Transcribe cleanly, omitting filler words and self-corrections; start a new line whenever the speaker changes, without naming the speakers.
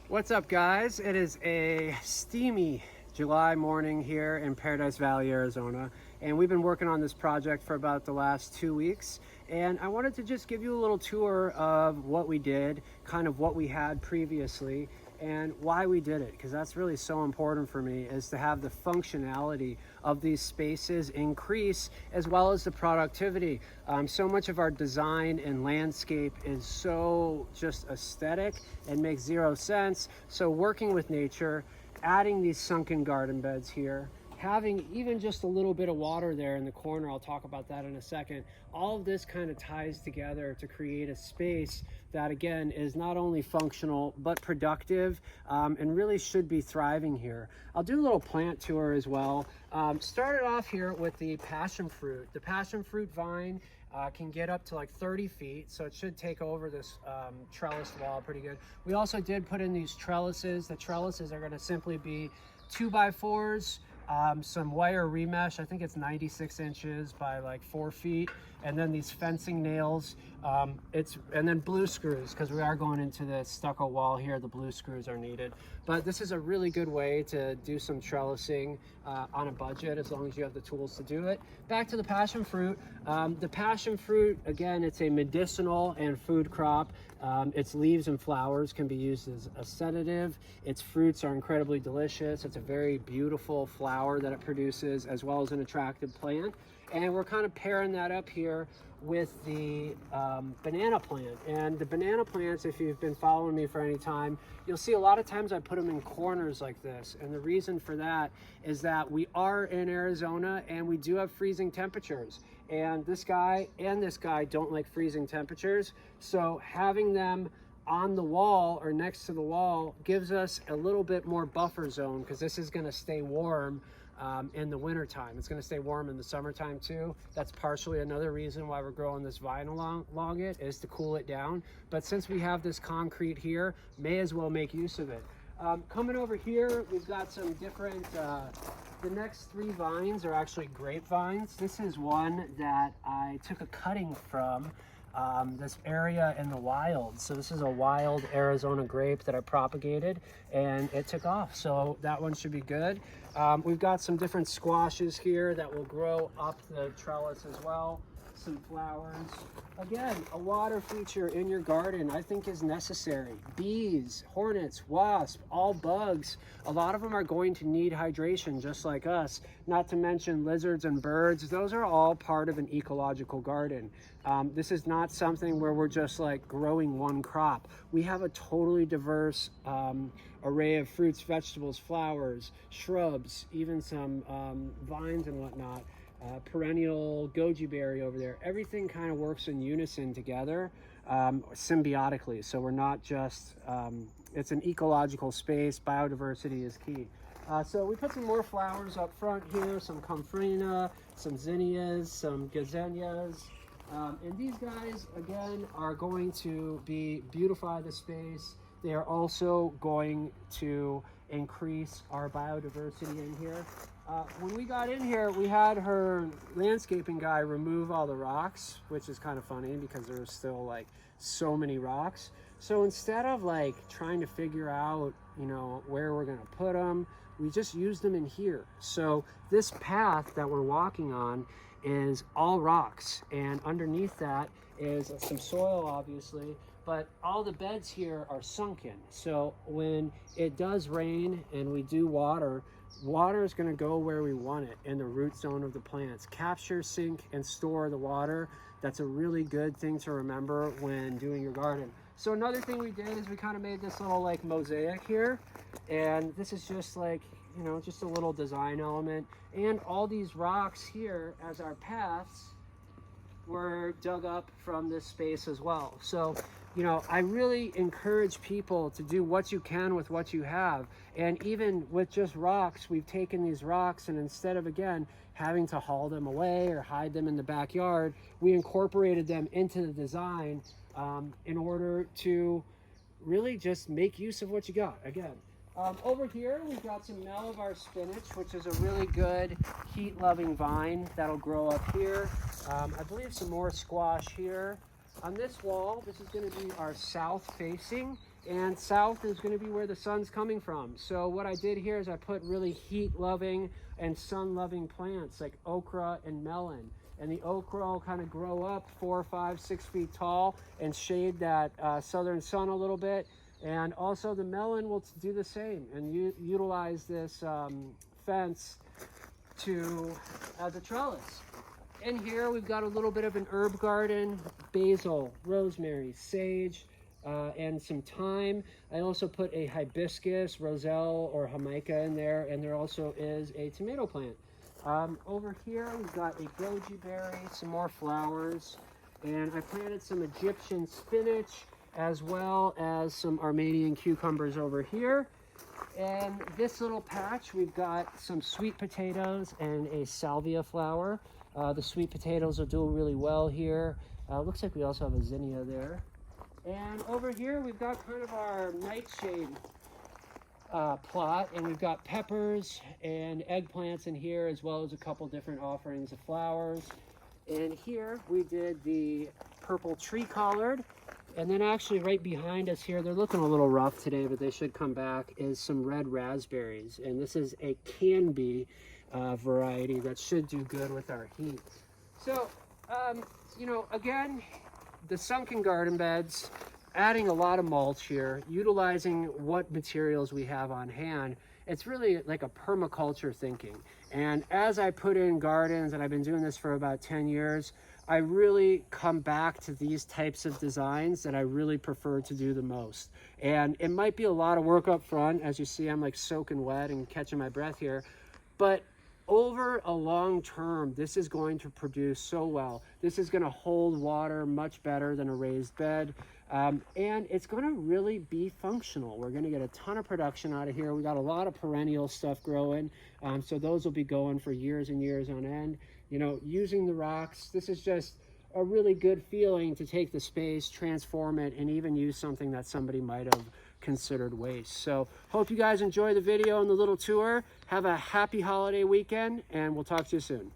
What's up, guys? It is a steamy July morning here in Paradise Valley, Arizona, and we've been working on this project for about the last 2 weeks. And I wanted to just give you a little tour of what we did, kind of what we had previously, and why we did it, because that's really so important for me, is to have the functionality of these spaces increase as well as the productivity. So much of our design and landscape is so just aesthetic and makes zero sense. So working with nature, adding these sunken garden beds here, having even just a little bit of water there in the corner, I'll talk about that in a second. All of this kind of ties together to create a space that, again, is not only functional but productive, and really should be thriving here. I'll do a little plant tour as well. Started off here with the passion fruit. The passion fruit vine can get up to like 30 feet, so it should take over this trellis wall pretty good. We also did put in these trellises. The trellises are going to simply be 2x4s, some wire remesh. I think it's 96 inches by like 4 feet, and then these fencing nails, and then blue screws, because we are going into the stucco wall here. The blue screws are needed, but this is a really good way to do some trellising on a budget, as long as you have the tools to do it. Back to the passion fruit. The passion fruit, again, it's a medicinal and food crop. Its leaves and flowers can be used as a sedative. Its fruits are incredibly delicious. It's a very beautiful flower that it produces, as well as an attractive plant. And we're kind of pairing that up here with the banana plant. And the banana plants, if you've been following me for any time, you'll see a lot of times I put them in corners like this. And the reason for that is that we are in Arizona and we do have freezing temperatures. And this guy and this guy don't like freezing temperatures. So having them on the wall or next to the wall gives us a little bit more buffer zone, because this is going to stay warm in the winter time. It's going to stay warm in the summertime too. That's partially another reason why we're growing this vine along it, is to cool it down. But since we have this concrete here, may as well make use of it. Coming over here, we've got some different, the next 3 vines are actually grape vines. This is one that I took a cutting from this area in the wild. So this is a wild Arizona grape that I propagated, and it took off. So that one should be good. We've got some different squashes here that will grow up the trellis as well. Some flowers. Again, a water feature in your garden I think is necessary. Bees, hornets, wasps, all bugs, a lot of them are going to need hydration just like us, not to mention lizards and birds. Those are all part of an ecological garden. This is not something where we're just like growing one crop. We have a totally diverse array of fruits, vegetables, flowers, shrubs, even some vines and whatnot. Perennial goji berry over there. Everything kind of works in unison together, symbiotically. So we're not just, it's an ecological space. Biodiversity is key. So we put some more flowers up front here, some comfrena, some zinnias, some gazanias. And these guys, again, are going to beautify the space. They are also going to increase our biodiversity in here. When we got in here, we had her landscaping guy remove all the rocks, which is kind of funny because there's still like so many rocks. So instead of like trying to figure out, where we're going to put them, we just used them in here. So this path that we're walking on is all rocks, and underneath that is some soil, obviously, but all the beds here are sunken. So when it does rain and we do water is going to go where we want it, in the root zone of the plants. Capture, sink, and store the water. That's a really good thing to remember when doing your garden. So another thing we did is we kind of made this little like mosaic here, and this is just like, just a little design element. And all these rocks here as our paths were dug up from this space as well. So, I really encourage people to do what you can with what you have. And even with just rocks, we've taken these rocks, and instead of, again, having to haul them away or hide them in the backyard, we incorporated them into the design in order to really just make use of what you got. Again, over here, we've got some Malabar Spinach, which is a really good heat-loving vine that'll grow up here. I believe some more squash here. On this wall, this is going to be our south facing, and south is going to be where the sun's coming from. So what I did here is I put really heat-loving and sun-loving plants like okra and melon. And the okra will kind of grow up 4, 5, 6 feet tall and shade that southern sun a little bit. And also the melon will do the same and utilize this fence as a trellis. In here we've got a little bit of an herb garden, basil, rosemary, sage, and some thyme. I also put a hibiscus, roselle, or jamaica in there, and there also is a tomato plant. Over here we've got a goji berry, some more flowers, and I planted some Egyptian spinach as well as some Armenian cucumbers over here. And this little patch, we've got some sweet potatoes and a salvia flower. The sweet potatoes will do really well here. Looks like we also have a zinnia there. And over here, we've got kind of our nightshade plot, and we've got peppers and eggplants in here, as well as a couple different offerings of flowers. And here we did the purple tree collard. And then actually right behind us here, they're looking a little rough today, but they should come back, is some red raspberries. And this is a Canby variety that should do good with our heat. So, you know, again, the sunken garden beds, adding a lot of mulch here, utilizing what materials we have on hand. It's really like a permaculture thinking. And as I put in gardens, and I've been doing this for about 10 years, I really come back to these types of designs that I really prefer to do the most. And it might be a lot of work up front. As you see, I'm like soaking wet and catching my breath here. But over a long term, this is going to produce so well. This is going to hold water much better than a raised bed. And it's going to really be functional. We're going to get a ton of production out of here. We got a lot of perennial stuff growing. So those will be going for years and years on end. You know, using the rocks, this is just a really good feeling to take the space, transform it, and even use something that somebody might have considered waste. So hope you guys enjoy the video and the little tour. Have a happy holiday weekend, and we'll talk to you soon.